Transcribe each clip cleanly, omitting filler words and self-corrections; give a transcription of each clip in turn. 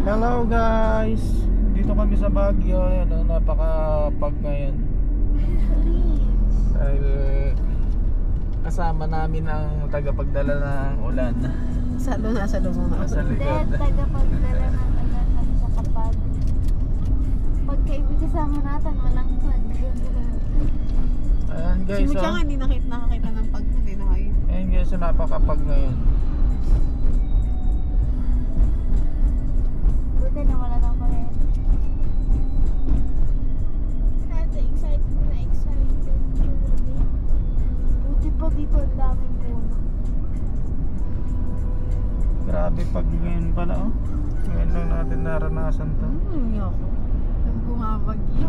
Hello guys, dito kami sa Baguio. Ayan, napakapag ngayon dahil kasama namin ang tagapagdala ng ulan. Nasa lubong na. Nasa likod. Tagapagdala ng ulan at sa kapag pagkaibig kasama natin, walang pag. Ayan Si guys, Mucha nga hindi nakakita ng pag na din ako. ayan guys, napakapag ngayon. Buti na wala ng kuryente. Excited na excited. Buti pa dito ang daming puno. Grabe pag ngayon pala oh. Ngayon lang natin naranasan to. Ako. Nung bumabagyo.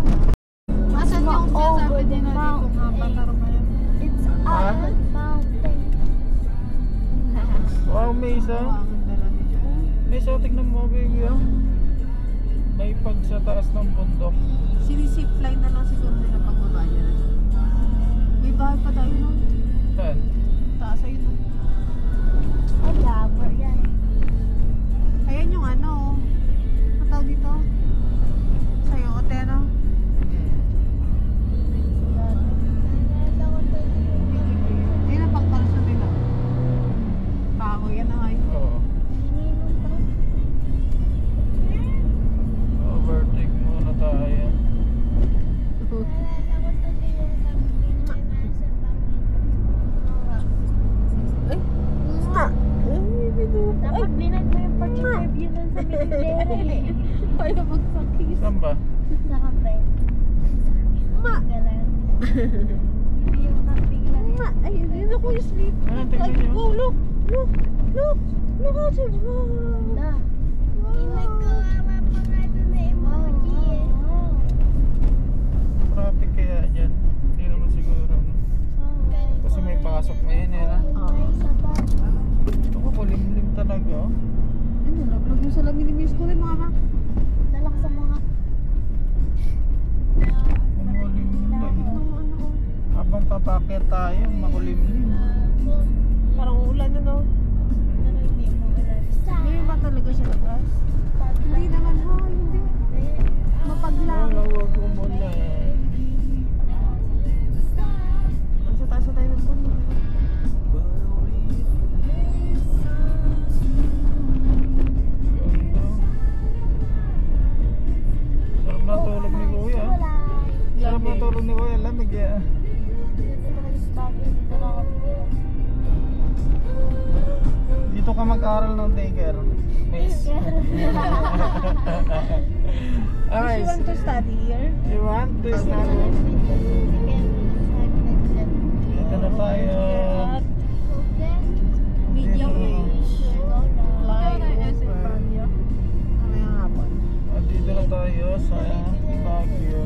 Masan yung sinasabi din na dito nga pataro kayo? It's Ah? a mountain. Wow, may isa. Ang dala ni Joe. May isa, tignan mo baby oh. May pag sa taas ng bundok. Sinisipline na lang siguro nila pagbaba niya. May bahay pa tayo nun. Saan? Taas ayun nun. Ay, labor yan. Ayan yung ano. Ang tawag dito? Sa'yo, Otero. Ayun ang pangkalso nila. Bago yan na kayo. Oo. Overtake muna tayo. Dapat binag mo yung pag-interview nun sa military. Kaya magsakis. Saan ba? Sa kape. Ma! Galan. Hindi yung camping lang. Ma! Ayun, yun ako yung sleep. Ah, tingnan Ay, niyo. oh, look! Look! Look! Look outside! Da. Inagawa pa nga doon na emoji eh. Traffic kaya dyan. Hindi naman siguro. Kasi may pasok ngayon eh. Ito ko kulimlim talaga oh. Ano, nalaglag yung salamin ni Miss ko rin mga ma. Dalak sa mga Makulimlim. Habang papakit tayo, makulimlim. Parang ulan na no. pero hindi mo alam. May ba talaga siya labas? Hindi naman ha, hindi. Mapaglang. Wala, huwag umulan. Nasa taas na tayo ng puno. Ganda. Sarap na tulog ni Kuya. Sarap na tulog ni Kuya. Lamig ya. Dito ka mag-aral ng daycare. Miss. If you want to study here, You want this na? Dito na tayo. at medium age. Flyover. Mamaya hapon. At dito na tayo sa Baguio.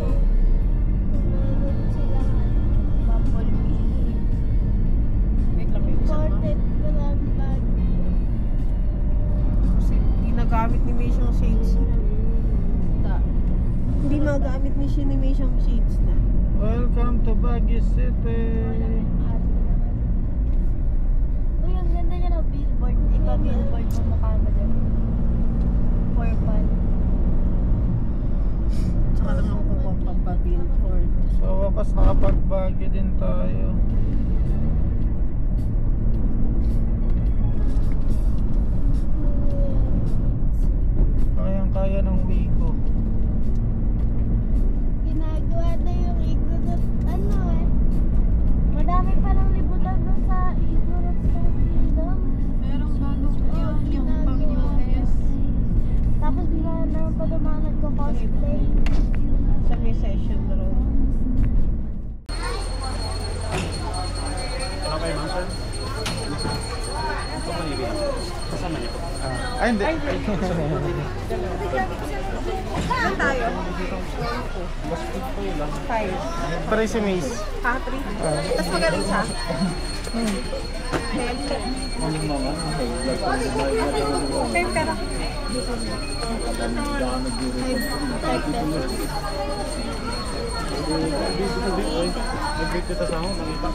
Wait lang, may isa pa. Kasi ginagamit ni Miss yung shades na. Hindi magamit ni Miss yung shades na. Welcome to Baguio City. Uy, ang ganda niya ng billboard. Ipa-billboard mo mukha mo dyan. Purple. Tsaka lang ako kung pampabillboard. Sa wakas nakapag-Baguio din tayo. Kayang-kaya ng Wigo. Ginagawa na yung Igorot, ano eh. Madami palang libutan doon sa Igorot Star Kingdom. Merong bagong yung pang US Tapos bigla na pa doon mga nagko-cosplay. sa may session road. Ano kayo, ma'am, sir? Ito po nibig. Kasama niyo po. Ay, hindi. Saan tayo? Basket po yun lang. 5. Pare si Mace. Ha? 3? Tapos magaling sa? Muling mo, ma'am. Okay, pera. 5 pesos. Nag-greet kita sa ako, nakita.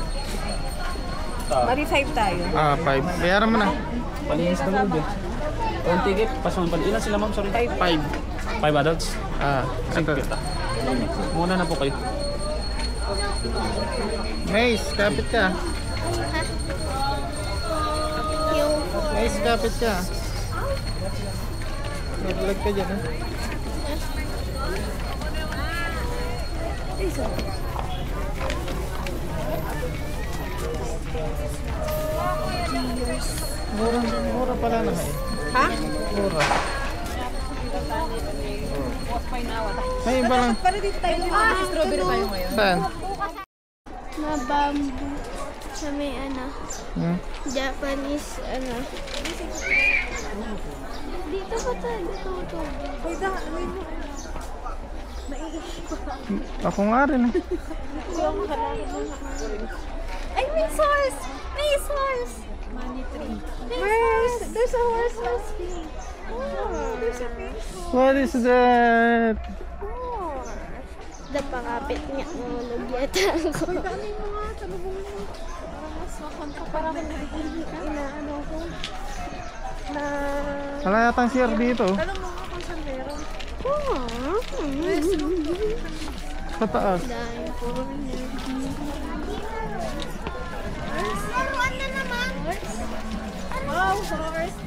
Bali 5 tayo. 5. Bayaran mo na. Palinis na loob eh. On ticket, pasunod pala. Ilan sila ma'am? Sorry. 5. 5 adults. Ito. Kita. Muna na po kayo. Mace, kapit ka. Yung Mace, kapit ka. Naglag ka dyan, ha? Mura pala na eh. Ha? Mura. May iba lang. Para dito tayo. Strawberry tayo ngayon. Saan? na bamboo sa may ano, Hmm? Japanese ano. Dito ba tayo? Dito. Wait lang, wait mo. Ako nga rin eh. Ay, may source! May source! Money tree. Where's? There's a horse speaking. Oh, there's a pink. What is that? Napakapit nga nulog yata ako. Dami mo nga, talubong mo. Parang mas makonta, parang inaano ko. Na... Wala yatang share dito. Alam mo nga kung saan meron. Sa taas. Dahil po. Laruan na naman. Wow, horse.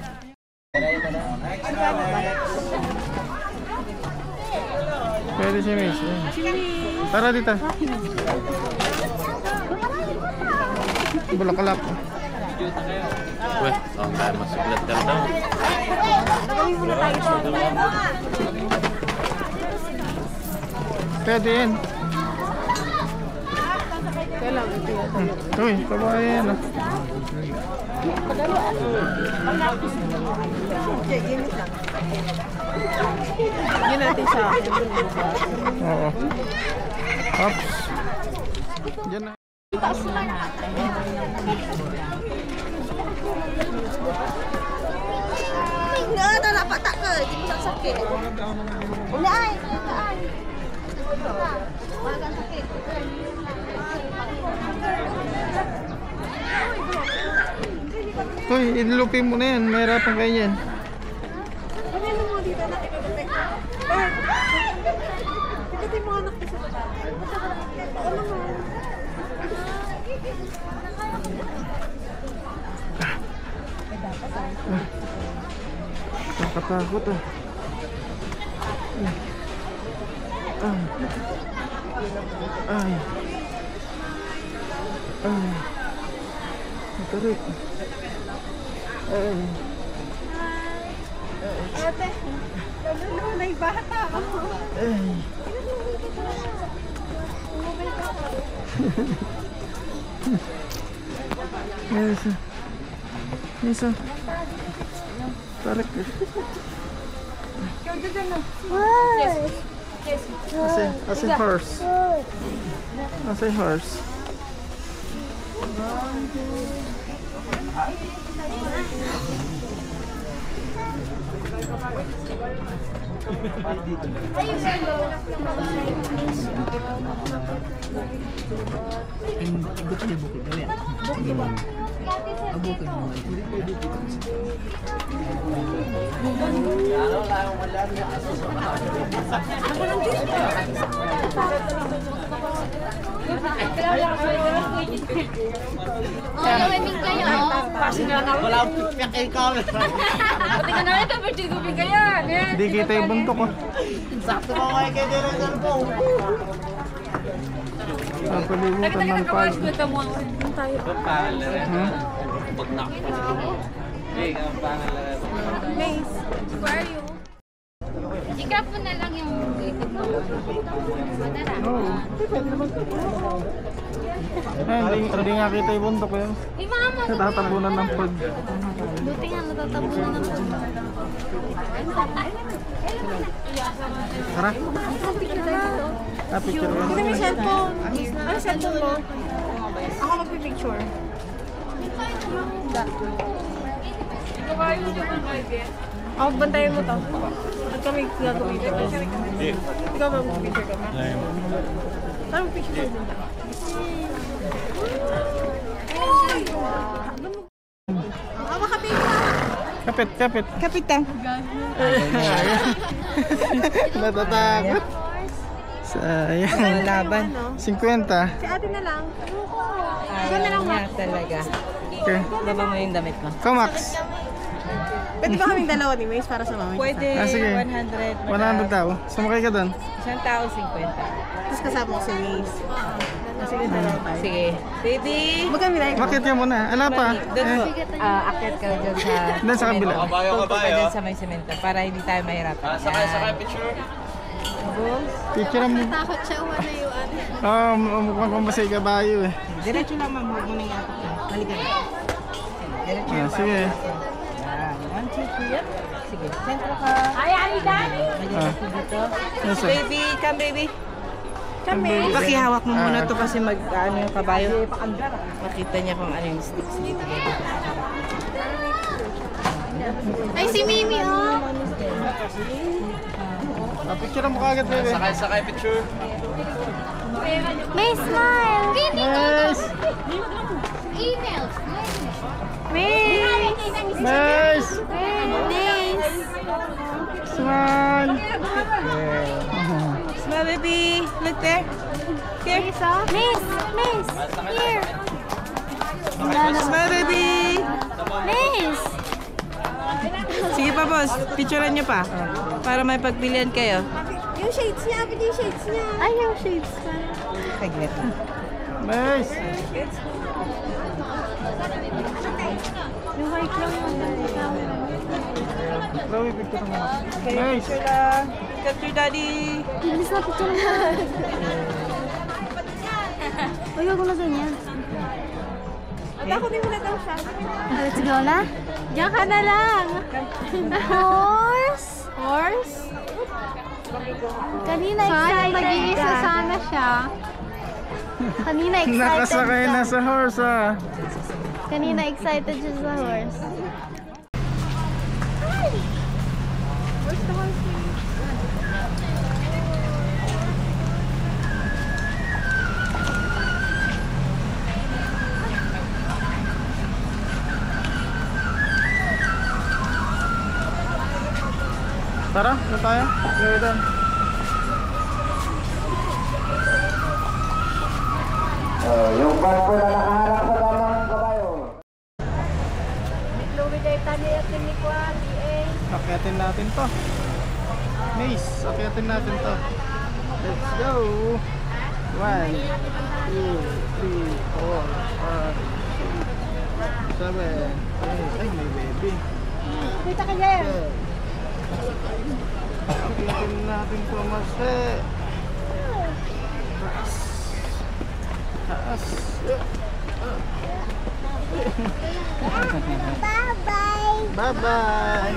Pwede si Miss. Tara dito. Bulaklak. Weh, tayo masuklat ka daw. Pwede yan. Kailang ito yan. Uy, kabayan yan. ah. Okay, ginit lang. Yun natin sa akin. Oo. Ops. Diyan na. Nga, nalapata ka. Hindi mo sakit. Ulaan. Magang sakit. Uy, inilupin mo na yan. Mahirapan kayo yan. Ano mo dito na ikagapit? Ikatin mo anak ko sa baba. Ano mo? Nakatakot ah. Ay. Ay. Ay. Matarik. Ay. Ate, lalo na yung bata. Ay. Yes. Yes. Tarik. As a horse. As a horse. Namimig kayo. Wala akong pipiyak kay camera. Tingnan namin ito, pero tigupin kayo. Hindi kita yung buntok ko. Sakto ko kay Kedero ng cellphone. Napalimutan ng pag. Hmm? Pag na. Hey, ang pangal na. Mace, where are you? Ikaw po na lang yung itig mo. Madara. Oo. Hindi nga kita yung buntok ko yun. Eh, mama. Natatabunan ng pag. Buti nga natatabunan ng Tara. Ah, picture ko. Ano yung cellphone? Ano cellphone mo? Ako magpipicture. Ako, bantayan mo to. At kami gagawin ito. Ikaw ba mag-picture ka ba? Saan mag-picture ka ba? Ako makapicture. Kapit, kapit. Kapitan. Natatakot. Sayang. Laban. 50. Si ate na lang. Ikaw na lang, Max. Talaga. Okay. Baba mo yung damit mo. Komax. Pwede ba kaming dalawa ni Mace para sa mami? Pwede, Ah, sige. 100. 100 tao. Sumakay ka doon. Isang tao, 50. Tapos kasama ko si Mace. Sige, dalawa tayo. Sige. Baby! Magkami tayo. Bakit yan muna? Ala pa. Doon po. Akit ka dyan sa... Doon sa kabila. Tungkol ka dyan sa may semento para hindi tayo mahirapan. Sakay, picture. Picture mo. Takot siya umano yung ate. Mukhang kumasay kabayo eh. Diretso lang, ma'am. Huwag mo nang yatok ka. Halika na. Diretso Ah, yung sige. Yan. 1, 2, 3. Yan. Sige. Sentro ka. Ay, Ali Dani! Lagyan Ah. ako dito. Yes, sir. Baby, come baby. Kami. Pakihawak mo muna to kasi ano yung kabayo. Makita niya kung ano yung sticks dito. Ay, si Mimi, oh! Picture mo kagad, baby. Sakay, picture. May smile! Nice! Email! Nice! Nice! Smile! Smile, baby. Look there. Here. Miss! Miss! Here! Smile, baby. Miss! Sige pa, boss. Picturean niyo pa. Para may pagpilian kayo. Yung shades niya, apit yung shades niya. Ay, yung shades pa. Saglit lang. Nice! Yung white lang yung camera. Chloe, picture mo. Okay, Nice! picture lang. Cut your daddy. Bilis na picture na. Huwag ako na ganyan. At ako din muna daw siya. Let's go na. Diyan ka na lang. Horse? Horse? Kanina excited mag-iisa sana siya. Kanina excited Nakasakay siya. na sa horse ah. Kanina excited siya sa horse. Where's the horse? Tara, doon tayo. Gawin doon. Yung van po na nakaharap sa damang kabayo. Akyatin natin to. Nice, akyatin natin to. Let's go. 1, 2, 3, 4, 5, 6, 7, 8. Ay, may baby. Kita ka dyan. Akyatin natin to, Marce. Taas. Bye-bye! Bye-bye.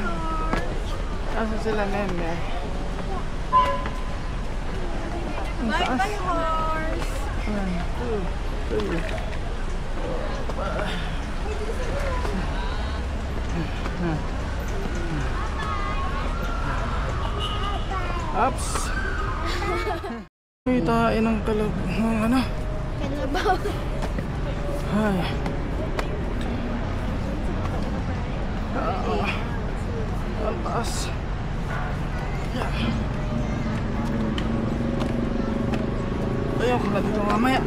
Asa sila, meme? Ang taas. Bye, horse. 1, 2, 3. Ups. Itain ng kalab ng ano. Kalabaw. Ay. Ang taas. Ayoko na dito mamaya.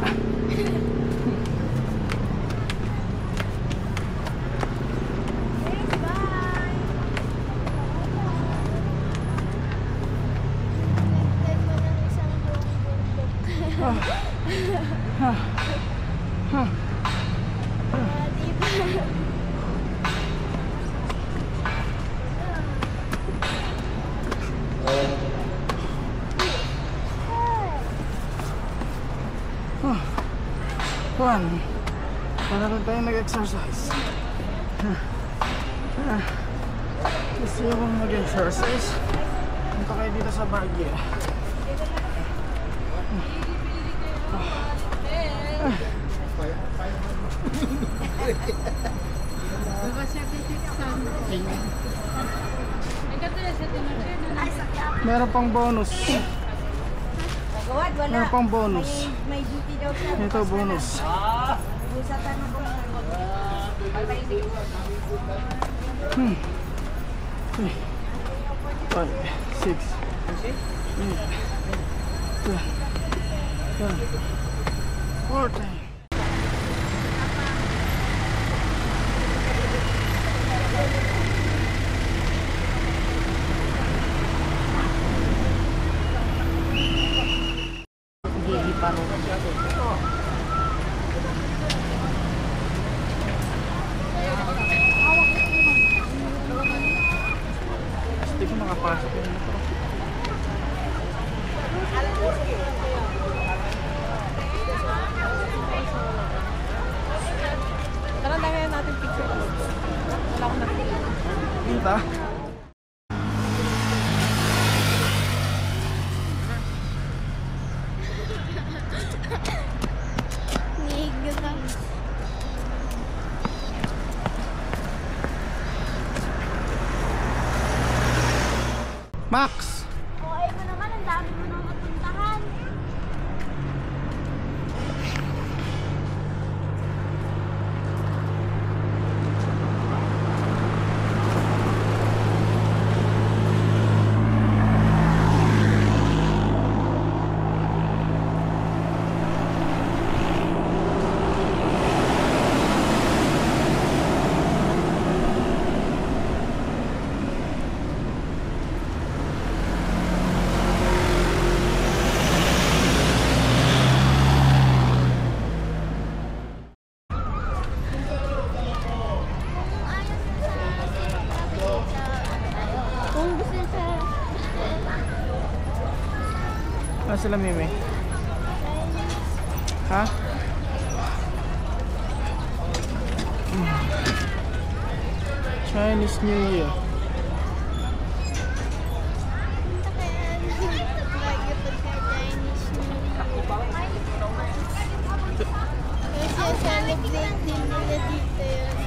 One. Para lang tayo nag-exercise. Gusto nyo kong mag-exercise? Punta kayo dito sa Baguio. Meron pang bonus. Meron pang bonus. May duty daw siya. Ito bonus. Sa tanong ko. 5, 6, 8, 14. Gili pa rin. Hindi ko makapasok yung motor. Tara, dami na natin picture. Wala akong nakikita. Kita. Nihiga ka. Max! Okay mo naman, ang dami mo nang mapuntahan. Kung gusto sa Ah, sila Mimi? Ha? Chinese New Year. kasi celebrate din nila dito yun.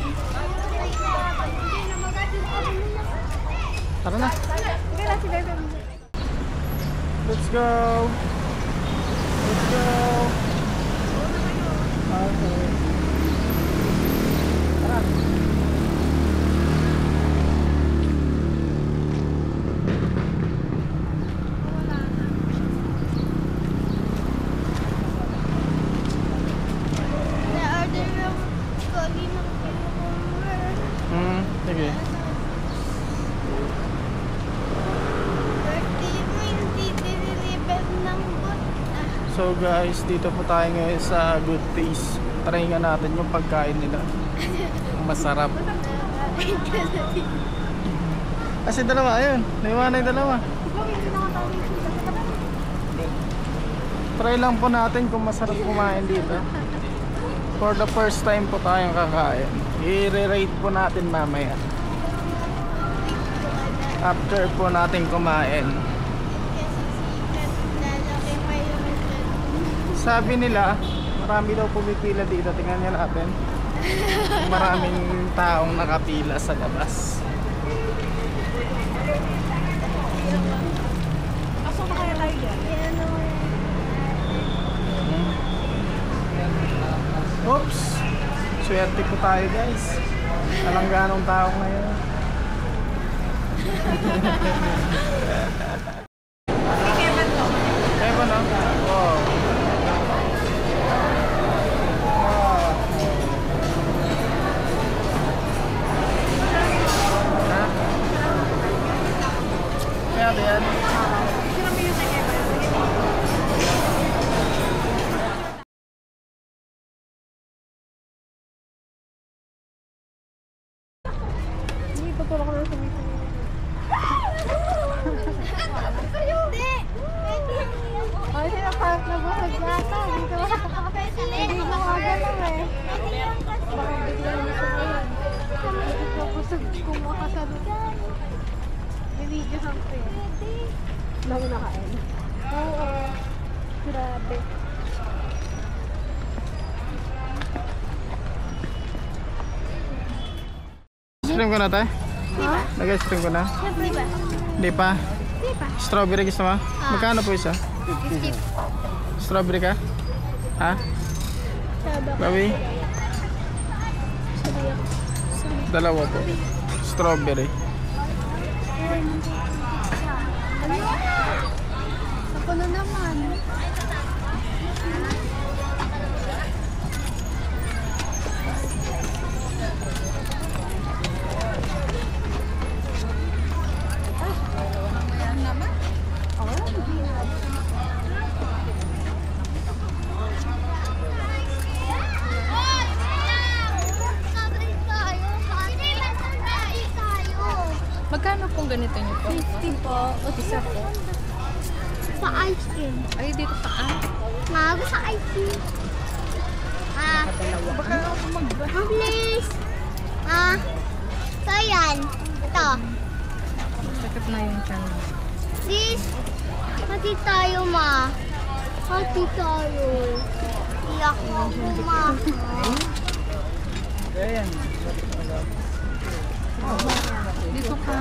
Tara na. Hindi na si Bebe. Let's go. Let's go. Okay. Tara. Na-order yung kogi ng cucumber. Sige. Birthday mo hindi diniliver ng bot. So guys, dito po tayo ngayon sa Good Taste. Try nga natin yung pagkain nila. Masarap. Kasi dalawa, ayun. Naiwan yung dalawa. Try lang po natin kung masarap kumain dito. For the first time po tayong kakain. I-rate po natin mamaya. After po natin kumain. Sabi nila, marami daw pumipila dito. Tingnan niyo natin. Maraming taong nakapila sa labas. Kaso ba kaya tayo dyan? Oops! Swerte po tayo guys. Alang ganong tao ngayon. Kevin to. Ewan no? Wow. Ha? Kaya ba yan? Sino mo yung Kevin? Hindi, tutulong ko lang sa misa. Hindi! Ay, sila parang nabusag yata. Dito hindi ko magalaw eh. Baka biglang nasumunod. Nabusag kung makasalut. May video something. Lang nakain. Oo. Grabe. Stream ko na tayo? Diba? Nag-stream ko na? Siyempre ba? Hindi pa? Diba? Strawberry gusto mo? Magkano po isa? 50. Strawberry ka? Ha? Saba ka. Bawi? Sabi ako. Dalawa po. Strawberry. Ako na naman. Magkano pong ganito niyo po? 50 po. O Isa po. sa ice cream. Ay, dito saan? Mago sa ice cream. Please. So yan. Ito. Sakit na yung tiyan. Please. Hati tayo, ma. Hati tayo. Iyak ako, ma. Ayan. Dito ka.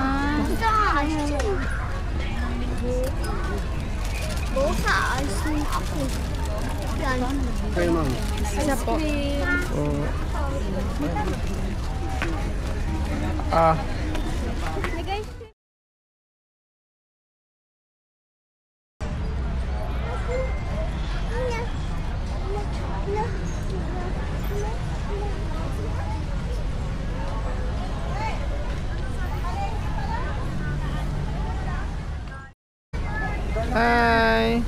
Sa ice cream. Go sa ice cream ako. Yan. Kayo, ma'am. Isa po. Oh. Ah, Nag-ice hi.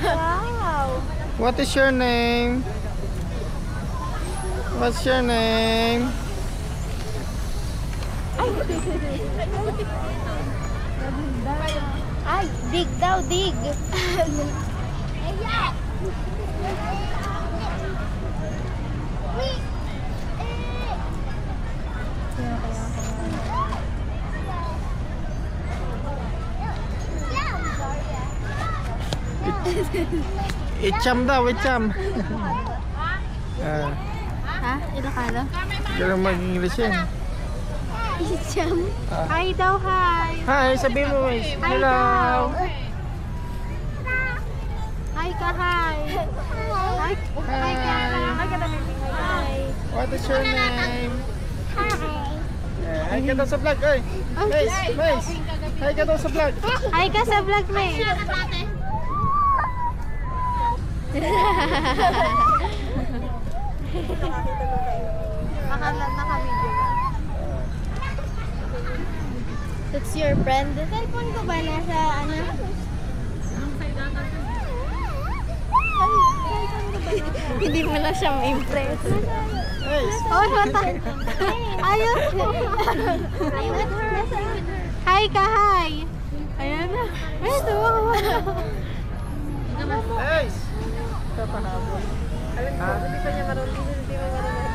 Wow. What is your name? What's your name? Ay, dig daw, dig. Ayan. Wait. Icham daw, icham. Ha? Ilocano? Ganun mag-English yan. Icham. Hi daw, hi. Hi, sabi mo, Miss. Hi Hello. daw. Hi ka, hi. Hi. Hi ka. Hi ka, hi. What is your name? Hi. Hi ka daw sa vlog, oy. Miss, Miss. Hi ka daw sa vlog. Hi ka sa vlog, May. Naka-video ba? That's your friend? Cellphone ko ba nasa ano? Hindi mo na siya ma-impress. Miss. Oh, shota. Ayos. I'm with her. Hi ka, hi. Ayan na. Ay, tuwa. Miss. Alam ko, hindi pa niya marunong. Hindi mo marunong.